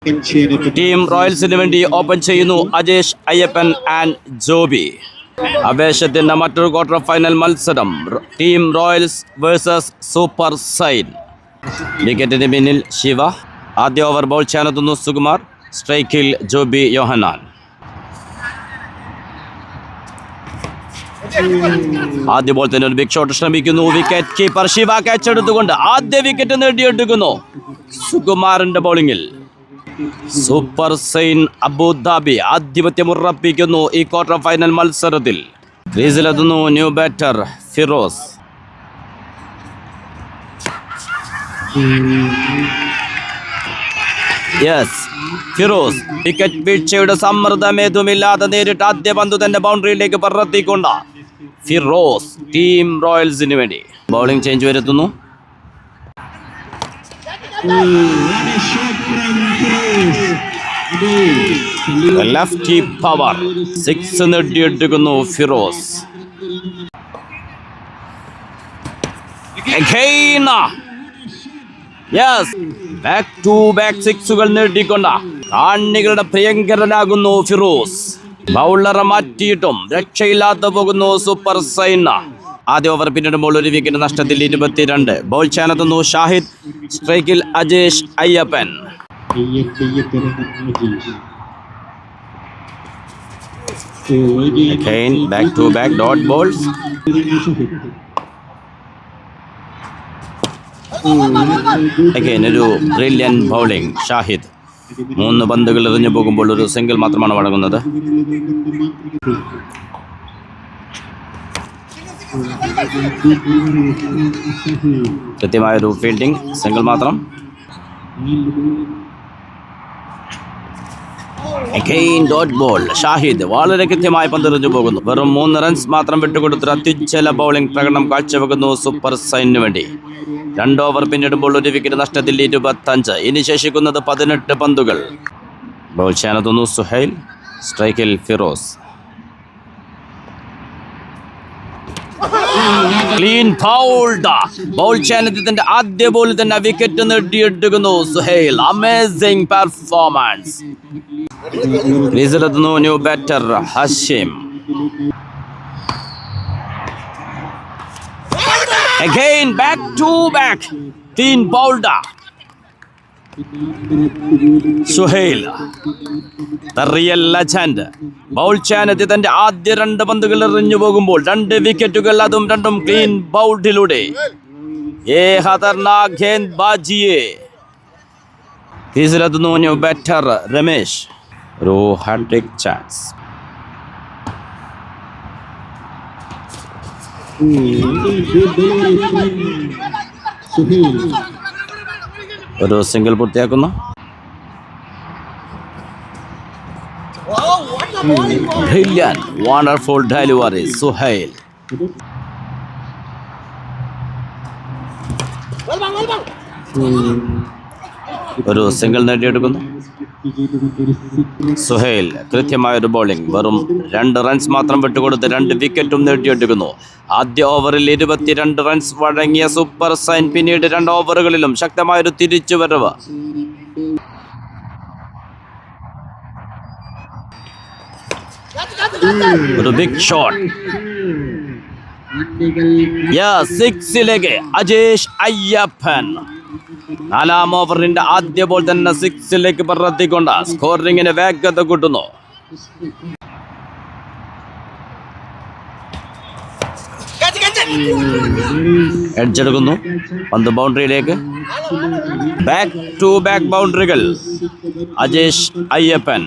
Team റോയൽസിന് വേണ്ടി open ചെയ്യുന്നു അജേഷ് അയ്യപ്പൻ ആൻഡ് ജോബി. ആവേശത്തിന്റെ മറ്റൊരു ക്വാർട്ടർ ഫൈനൽ മത്സരം, team Royals versus Super Sign. വിക്കറ്റിന് പിന്നിൽ ശിവ. ആദ്യ ഓവർ ബോൾ ചെയ്യാനെത്തുന്നു സുകുമാർ. സ്ട്രൈക്കിൽ ജോബി യോഹന്നാൻ. ആദ്യ ബോൾ തന്നെ ഒരു ബിഗ് ഷോട്ട് ശ്രമിക്കുന്നു. വിക്കറ്റ് കീപ്പർ ശിവ ക്യാച്ച് എടുത്തുകൊണ്ട് ആദ്യ വിക്കറ്റ് നേടിയെടുക്കുന്നു സുകുമാറിന്റെ ബൗളിംഗിൽ. സൂപ്പർ സൈൻ അബുദാബി ആധിപത്യം ഉറപ്പിക്കുന്നു ഈ ക്വാർട്ടർ ഫൈനൽ മത്സരത്തിൽ. ക്രീസിലെത്തുന്നു new batter Firoz. Firoz wicket വീഴ്ചയുടെ സമ്മർദ്ദമേതുമില്ലാതെ നേരിട്ട് ആദ്യ പന്ത് തന്റെ ബൗണ്ടറിയിലേക്ക് പറത്തിക്കൊണ്ട് ഫിറോസ് ടീം റോയൽസിന് വേണ്ടി ബൗളിംഗ് ചേഞ്ച് വരുത്തുന്നു. ലെഫ്റ്റി പവർ 6 നേടിയെടുക്കുന്നു ഫിറോസ്. ബാക്ക് ടു ബാക്ക് സിക്സുകൾ നേടിക്കൊണ്ട് കാണികളുടെ പ്രിയങ്കരനാകുന്നു ഫിറോസ്. ബൗളറെ മാറ്റിയിട്ടും രക്ഷയില്ലാതെ പോകുന്നു സൂപ്പർ സൈൻ. ആദ്യ ഓവർ പിന്നിടുമ്പോൾ ഒരു വിക്കറ്റ് നഷ്ടത്തിൽ 22. ബോൾ ചെയ്യാനെത്തുന്നു ഷാഹിദ്. സ്ട്രൈക്കിൽ Ajesh Ayyappan. Back to back dot balls. ഒരു ബ്രില്യൻ ബൗളിംഗ് ഷാഹിദ്. 3 പന്തുകൾ എറിഞ്ഞു പോകുമ്പോൾ ഒരു സിംഗിൾ മാത്രമാണ് വഴങ്ങുന്നത്. കൃത്യമായൊരു ഫീൽഡിംഗ്, സിംഗിൾ മാത്രം. Dot ball. ഷാഹിദ് വളരെ കൃത്യമായി പന്തെറിഞ്ഞു പോകുന്നു. വെറും 3 റൺസ് മാത്രം വിട്ടുകൊടുത്തൊരു അത്യുജ്വല ബൗളിംഗ് പ്രകടനം കാഴ്ചവെക്കുന്നു സൂപ്പർ സൈനിന് വേണ്ടി. 2 ഓവർ പിന്നിടുമ്പോൾ ഒരു വിക്കറ്റ് നഷ്ടത്തിൽ 25. ഇനി ശേഷിക്കുന്നത് 18 പന്തുകൾ. ബോൾ ചെയ്യാനെത്തുന്നു സുഹൈൽ. സ്ട്രൈക്കിൽ ഫിറോസ്. Clean bowled. ബോൾ ചെയ്യാനെത്തിയതിന്റെ ആദ്യ ബോളിൽ തന്നെ വിക്കറ്റ് നേടിയെടുക്കുന്നു സുഹൈൽ. Amazing performance. ക്രീസിലെത്തുന്നു new batter Hashim. Again back to back clean bowled. Suhail the real legend. Bowl ചെയ്യാനെത്തി തന്റെ ആദ്യ 2 പന്തുകൾ എറിഞ്ഞു പോകുമ്പോൾ 2 വിക്കറ്റുകൾ, അതും 2 ക്ലീൻ ബൗൾഡിലൂടെ. ഖതർനാക് ഗേന്ദ് ബാജിയെ. ക്രീസിലെത്തുന്നു ന്യൂ ബാറ്റർ രമേശ്. ഒരു ഹാട്രിക് ചാൻസ്. ഒരു സിംഗിൾ പൂർത്തിയാക്കുന്നു. Brilliant, wonderful delivery Suhail. ഒരു സിംഗിൾ നേടിയെടുക്കുന്നു സുഹൈൽ. കൃത്യമായൊരു ബോളിംഗ്. വെറും 2 റൺസ് മാത്രം വിട്ടുകൊടുത്ത് 2 വിക്കറ്റും നേടിയെടുക്കുന്നു. ആദ്യ ഓവറിൽ 22 റൺസ് വഴങ്ങിയ സൂപ്പർ സൈൻ പിന്നീട് 2 ഓവറുകളിലും ശക്തമായൊരു തിരിച്ചുവരവ്. ഒരു ബിഗ് ഷോട്ട്. 6ലേക്ക് അജേഷ് അയ്യപ്പൻ. 4ാം ഓവറിന്റെ ആദ്യ ബോൾ തന്നെ 6ലേക്ക് പറത്തിക്കൊണ്ട് സ്കോറിംഗിന് വേഗത കൂട്ടുന്നു. എഡ്ജെടുക്കുന്നു. പന്ത് ബൗണ്ടറിയിലേക്ക്. ബാക്ക് ടു ബാക്ക് ബൗണ്ടറികൾ. അജേഷ് അയ്യപ്പൻ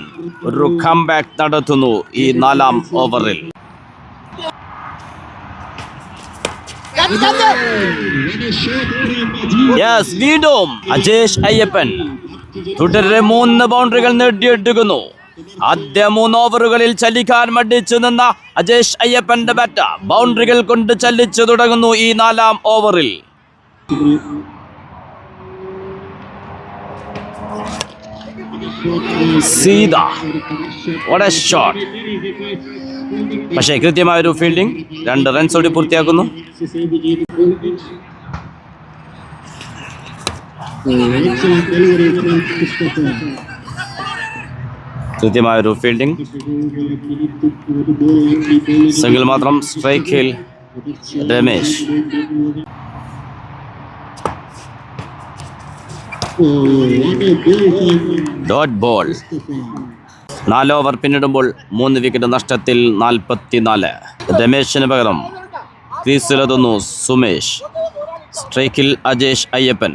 ഒരു കംബാക്ക് നടത്തുന്നു ഈ 4ാം ഓവറിൽ. വീണ്ടും അജേഷ് അയ്യപ്പൻ തുടരെ 3 ബൗണ്ടറികൾ നേടിയെടുക്കുന്നു. ആദ്യ 3 ഓവറുകളിൽ ചലിക്കാൻ മടിച്ചു നിന്ന അജേഷ് അയ്യപ്പന്റെ ബാറ്റ് ബൗണ്ടറികൾ കൊണ്ട് ചലിച്ചു തുടങ്ങുന്നു ഈ 4ാം ഓവറിൽ. Sita what a shot. പക്ഷേ കൃത്യമായൊരു ഫീൽഡിംഗ്. 2 റൺസോടെ പൂർത്തിയാക്കുന്നു. കൃത്യമായൊരു ഫീൽഡിംഗ്. സിംഗിൾ മാത്രം. സ്ട്രൈക്കിൽ രമേശ്. Dot ball. 4 ഓവർ പിന്നിടുമ്പോൾ 3 വിക്കറ്റ് നഷ്ടത്തിൽ 44. രമേശിന് പകരം ക്രീസിലെത്തുന്നു സുമേഷ്. സ്ട്രൈക്കിൽ അജേഷ് അയ്യപ്പൻ.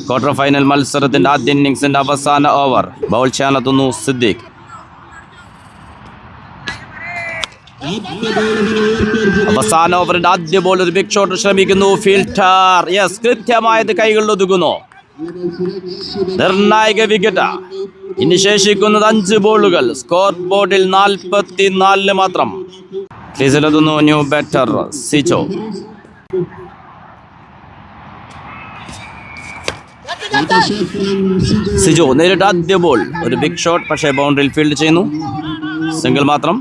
ക്വാർട്ടർ ഫൈനൽ മത്സരത്തിന്റെ ആദ്യ ഇന്നിംഗ്സിന്റെ അവസാന ഓവർ. ബൗൾ ചെയ്യാനെത്തുന്നു സിദ്ദീഖ്. അവസാന ഓവറിന്റെ ആദ്യ ബോൾ ഒരു ബിഗ് ഷോട്ട് ശ്രമിക്കുന്നു ഫീൽഡർ. യെസ്, കൃത്യമായത് കൈകളിൽ ഒതുക്കുന്നു. നിർണായക വിക്കറ്റ്. ഇനി ശേഷിക്കുന്നത് 5 ബോളുകൾ. സ്കോർ ബോർഡിൽ 44 മാത്രം. ക്രീസിലെത്തുന്നു ന്യൂ ബാറ്റർ സിജോ. സിജോ നേരിട്ട് ആദ്യ ബോൾ ഒരു ബിഗ് ഷോട്ട്, പക്ഷേ ബൗണ്ടറിയിൽ ഫീൽഡ് ചെയ്യുന്നു. സിംഗിൾ മാത്രം.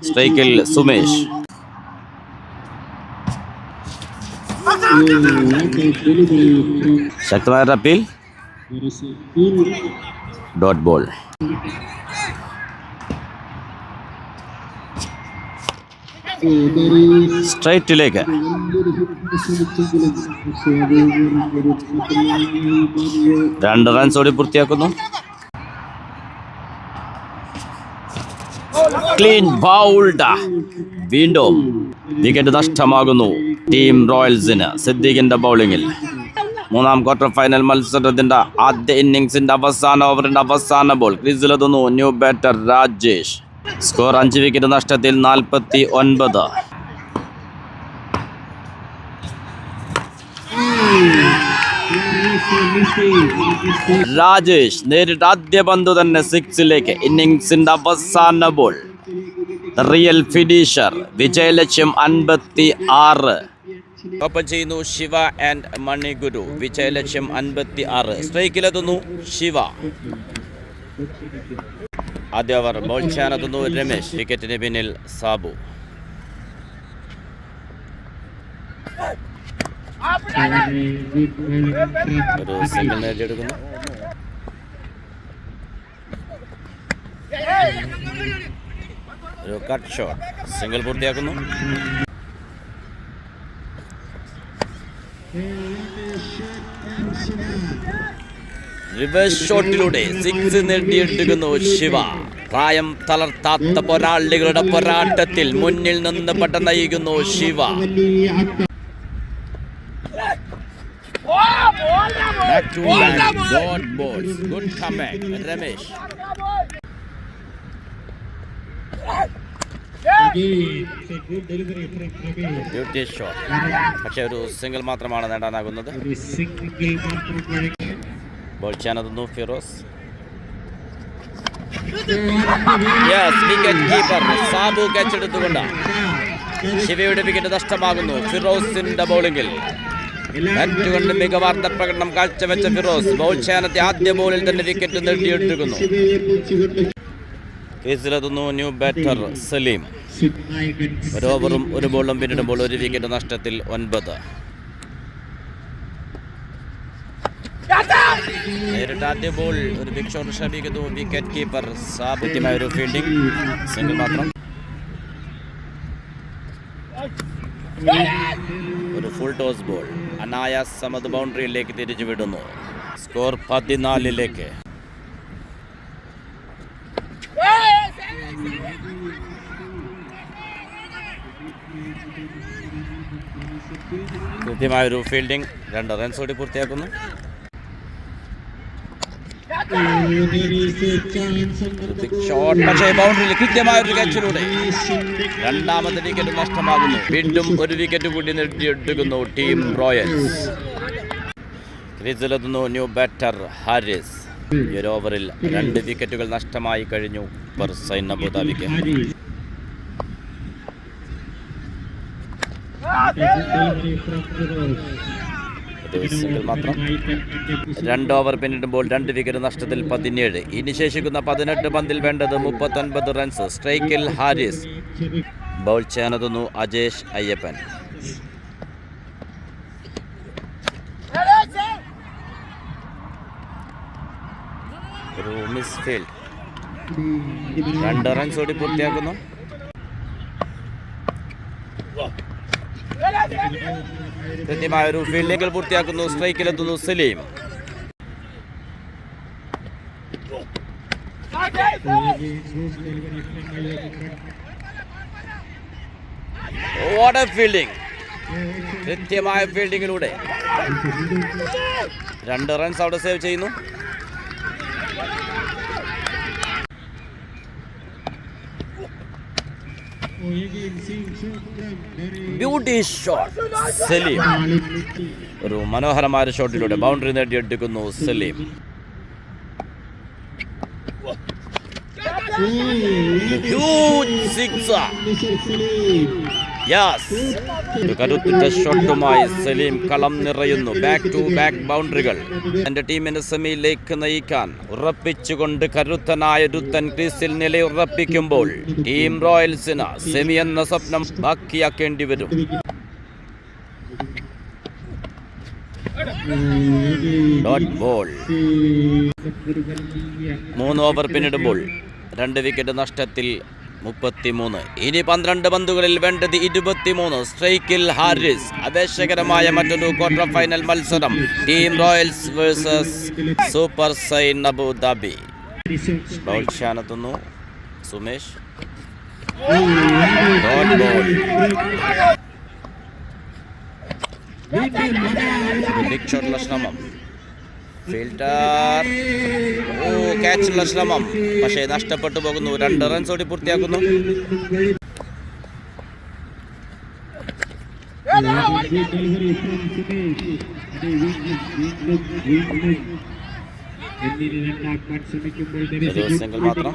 സ്ട്രൈക്കിൽ സുമേഷ്. ശക്തമായ അപ്പീൽ. Dot ball. സ്ട്രൈറ്റിലേക്ക്. 2 റൺസോടെ പൂർത്തിയാക്കുന്നു. Clean bowled. വീണ്ടും വിക്കറ്റ് നഷ്ടമാകുന്നു ടീം റോയൽസിന് സിദ്ദീഖിന്റെ ബൗളിംഗിൽ. 3-ാം ക്വാർട്ടർ ഫൈനൽ മത്സരത്തിന്റെ ആദ്യ ഇന്നിംഗ്സിന്റെ അവസാന ഓവറിന്റെ അവസാന ബോൾ. ക്രീസിലെത്തുന്നു new batter Rajesh. Score 5 wicket നഷ്ടത്തിൽ 49. രാജേഷ് നേരിട്ട് ആദ്യ പന്ത് തന്നെ 6ലേക്ക്. ഇന്നിംഗ്സിന്റെ അവസാന ബോൾ. Real finisher. വിജയലക്ഷ്യം 56. ഒപ്പം ചെയ്യുന്നു ശിവ ആൻഡ് മണിഗുരു. വിജയലക്ഷ്യം 56. സ്ട്രൈക്കിലെത്തുന്നു ശിവ. ആദ്യ ഓവർ ബോൾ ചെയ്യാനെത്തുന്നു രമേശ്. വിക്കറ്റിന് പിന്നിൽ സാബു. ഒരു സിംഗിൾ നേടിയെടുക്കുന്നു. ഒരു കട്ട് ഷോട്ട്. സിംഗിൾ പൂർത്തിയാക്കുന്നു. റിവേഴ്സ് ഷോട്ടിലൂടെ 6 നേടിയെടുക്കുന്നു ശിവ. പ്രായം തളർത്താത്ത പോരാളികളുടെ പോരാട്ടത്തിൽ മുന്നിൽ നിന്ന് പട്ട നയിക്കുന്നു Shiva. Good comeback Ramesh. Beauty shot, പക്ഷെ ഒരു സിംഗിൾ മാത്രമാണ് നേടാനാകുന്നത്. ബോൾ ചെയ്യാനെത്തുന്നു Firoz. Wicket keeper Sabu catch എടുത്തുകൊണ്ട് ശിവയുടെ വിക്കറ്റ് നഷ്ടമാകുന്നു ഫിറോസിന്റെ ബൗളിംഗിൽ. ബാറ്റുകൊണ്ട് മികവാർത്ത പ്രകടനം കാഴ്ചവെച്ച ഫിറോസ് ബൗൾ ചെയ്യാനെത്തിയ ആദ്യ ബോളിൽ തന്നെ വിക്കറ്റ് നേടിയെടുക്കുന്നു. കേസിലെത്തുന്നു ന്യൂ ബാറ്റർ സലീം. 1 ഓവറും 1 ബോളും പിന്നിടുമ്പോൾ 1 വിക്കറ്റ് നഷ്ടത്തിൽ 9. നേരിട്ട് ആദ്യ ബോൾ ഒരു ബിഗ് ഷോട്ട് ശ്രമിക്കുന്നു വിക്കറ്റ് കീപ്പർ സാബു. കൃത്യമായ ഒരു ഫീൽഡിംഗ്. സിംഗിൾ മാത്രം. ഒരു ഫുൾ ടോസ് ബോൾ. അനായാസം അത് ബൗണ്ടറിയിലേക്ക് തിരിച്ചു വിടുന്നു. സ്കോർ 14ലേക്ക്. കൃത്യമായൊരു ഫീൽഡിംഗ്. 2 റൺസ് കൂടി പൂർത്തിയാക്കുന്നു. ഷോട്ട്, പക്ഷേ ബൗണ്ടറിയിൽ കൃത്യമായൊരു ക്യാച്ചിലൂടെ 2ാമത്തെ വിക്കറ്റ് നഷ്ടമാകുന്നു. വീണ്ടും 1 വിക്കറ്റ് കൂടി നേടിയെടുക്കുന്നു ടീം റോയൽസ്. ക്രീസിലെത്തുന്നു ന്യൂ ബാറ്റർ ഹാരിസ്. ഈ ഒരു ഓവറിൽ 2 വിക്കറ്റുകൾ നഷ്ടമായി കഴിഞ്ഞു പെർസൈൻ അബുദാബിക്ക്. സിംഗിൾ മാത്രം. 2 ഓവർ പിന്നിടുമ്പോൾ 2 വിക്കറ്റ് നഷ്ടത്തിൽ 17. ഇനി ശേഷിക്കുന്ന 18 പന്തിൽ വേണ്ടത് 39 റൺസ്. സ്ട്രൈക്കിൽ ഹാരിസ്. ബൗൾ ചെയ്യാനെത്തുന്നു അജേഷ് അയ്യപ്പൻ. ഒരു മിസ് ഫീൽഡ്. 2 റൺസ് ഓടി പൂർത്തിയാക്കുന്നു. കൃത്യമായ ഒരു ഫീൽഡിംഗിൽ പൂർത്തിയാക്കുന്നു. സ്ട്രൈക്കിലെത്തുന്നു സലീം. What a fielding! കൃത്യമായ ഫീൽഡിങ്ങിലൂടെ 2 റൺസ് അവിടെ സേവ് ചെയ്യുന്നു. Beauty shot Saleem. ഒരു മനോഹരമായ ഷോട്ടിലൂടെ ബൗണ്ടറി നേടിയെടുക്കുന്നു സലീം. ഒരു കരുത്തുറ്റ ഷോട്ടുമായി സലീം കളം നിറയുന്നു. ബാക്ക് ടു ബാക്ക് ബൗണ്ടറികൾ തന്റെ ടീമിനെ സെമിയിലേക്ക് നയിക്കാൻ ഉറപ്പിച്ചുകൊണ്ട് കരുത്തനായ ഒരുത്തൻ ക്രീസിൽ നിലയുറപ്പിക്കുമ്പോൾ ടീം റോയൽസിന് സെമി എന്ന സ്വപ്നം ബാക്കിയാക്കേണ്ടി വരും. Dot ball. 3 ഓവർ പിന്നിടുമ്പോൾ 2 വിക്കറ്റ് നഷ്ടത്തിൽ 33. ഇനി 12 പന്തുകളിൽ വേണ്ടത് 23. സ്ട്രൈക്കിൽ ഹാരിസ്. ആവേശകരമായ മറ്റൊരു ക്വാർട്ടർ ഫൈനൽ മത്സരം. Team Royals versus Super Sign Abu Dhabi. Bowl ഷാനെത്തുന്നു സുമേഷ്. Dot ball. ബിഗ് ഷോട്ടുള്ള ശ്രമം. ഫീൽഡർ ക്യാച്ചുള്ള ശ്രമം, പക്ഷേ നഷ്ടപ്പെട്ടു പോകുന്നു. 2 റൺസ് ഓടി പൂർത്തിയാക്കുന്നു. സിംഗിൾ മാത്രം.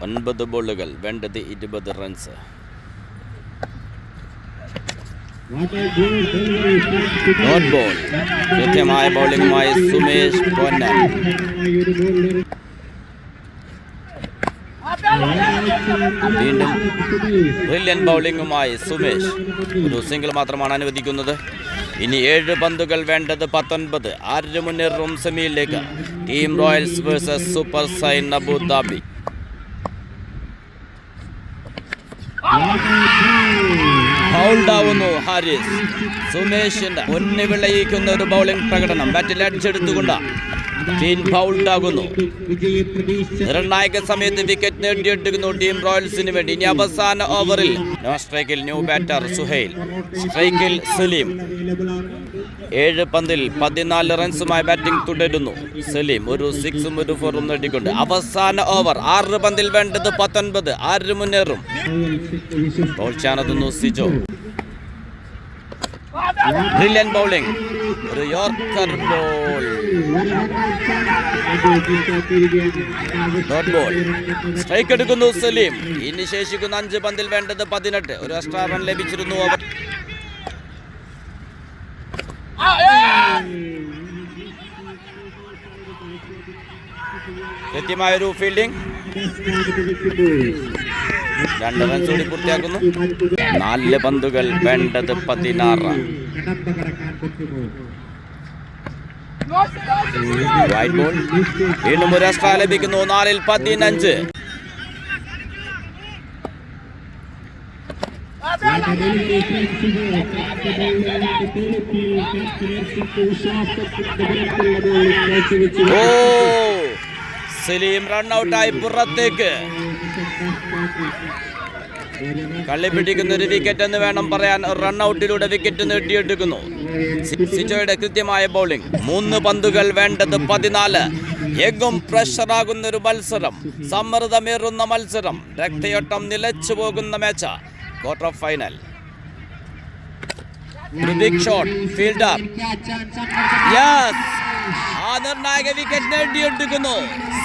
9 ബോളുകൾ വേണ്ടത് 20 റൺസ്. Dot ball. കൃത്യമായ ബൗളിംഗുമായി സുമേഷ് പൊന്നൻ. വീണ്ടും ബ്രില്യൻ ബൗളിംഗുമായി സുമേഷ്. ഒരു സിംഗിൾ മാത്രമാണ് അനുവദിക്കുന്നത്. ഇനി 7 പന്തുകൾ വേണ്ടത് 19. 6 മുന്നേറും സെമിയിലേക്ക്. Team Royals versus Super Sign Abu Dhabi. ഫൗൾഡാവുന്നു ഹാരിസ്. സുമേഷിന്റെ പൊന്നു വിളയിക്കുന്ന ഒരു ബൗളിംഗ് പ്രകടനം. ബാറ്റിൽ അടിച്ചെടുത്തുകൊണ്ട് ടീം ഫൗൾഡാകുന്നു. നിർണായക സമയത്ത് വിക്കറ്റ് നേടിയെടുക്കുന്നു ടീം റോയൽസിന് വേണ്ടി. ഇനി അവസാന ഓവറിൽ സ്ട്രൈക്കിൽ ന്യൂ ബാറ്റർ സുഹൈൽ. സ്ട്രൈക്കിൽ സലീം. 7 പന്തിൽ 14 റൺസുമായി ബാറ്റിംഗ് തുടരുന്നു സലീം. ഒരു 6ഉം ഒരു 4ഉം നേടിക്കൊണ്ട് അവസാന ഓവർ. 6 പന്തിൽ വേണ്ടത് 19. 6 മുന്നേറും. ബോൾ ചാനതുന്നു സിജോ. Brilliant bowling. ഒരു yorker ball. Dot ball. Strike എടുക്കുന്നു സലീം. ഇനി ശേഷിക്കുന്ന 5 പന്തിൽ വേണ്ടത് 18. ഒരു എക്സ്ട്രാ റൺ ലഭിച്ചിരുന്നു. കൃത്യമായൊരു ഫീൽഡിംഗ്. 2 റൺസ് കൂടി പൂർത്തിയാക്കുന്നു. 4 പന്തുകൾ വേണ്ടത് 16. White ball. വീണ്ടും ഒരു എക്സ്ട്രാ ലഭിക്കുന്നു. 4ൽ 15. സലീം റൺഔട്ടായി പുറത്തേക്ക്. കളി പിടിക്കുന്ന ഒരു വിക്കറ്റ് എന്ന് വേണം പറയാൻ. റൺഔട്ടിലൂടെ വിക്കറ്റ് നേടിയെടുക്കുന്നു. സിജോയുടെ കൃത്യമായ ബൗളിംഗ്. 3 പന്തുകൾ വേണ്ടത് 14. എങ്ങും പ്രഷറാകുന്ന ഒരു മത്സരം. സമ്മർദ്ദമേറുന്ന മത്സരം. രക്തയോട്ടം നിലച്ചു പോകുന്ന match. Quarter final. Big shot. Fielder. Yes. ആ നിർണായക വിക്കറ്റ് നേടിയെടുക്കുന്നു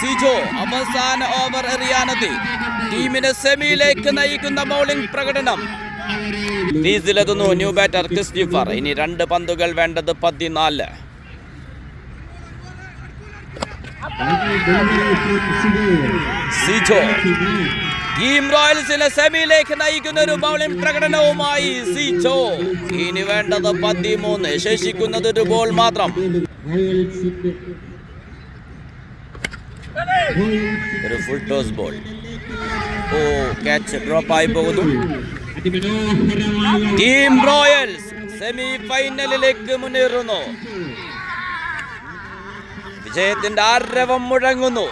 സിജോ. അവസാന ഓവർ എറിയാനെത്തി ടീമിനെ സെമിയിലേക്ക് നയിക്കുന്ന ബൗളിംഗ് പ്രകടനം. ക്രീസിലെത്തുന്നു ന്യൂ ബാറ്റർ ക്രിസ്റ്റഫർ. ഇനി 2 പന്തുകൾ വേണ്ടത് 14. സിജോ ടീം റോയൽസിനെ സെമിയിലേക്ക് നയിക്കുന്ന ഒരു ബൗളിംഗ് പ്രകടനവുമായി സിജോ. ഇനി വേണ്ടത് 13. ശേഷിക്കുന്നത് ഒരു ബോൾ മാത്രം. ഒരു ഫുൾ ടോസ് ബോൾ. ഓ, ക്യാച്ച് ഡ്രോപ്പ് ആയി പോകുന്നു. ടീം റോയൽസ് സെമി ഫൈനലിലേക്ക് മുന്നേറുന്നു. വിജയത്തിന്റെ ആരവം മുഴങ്ങുന്നു.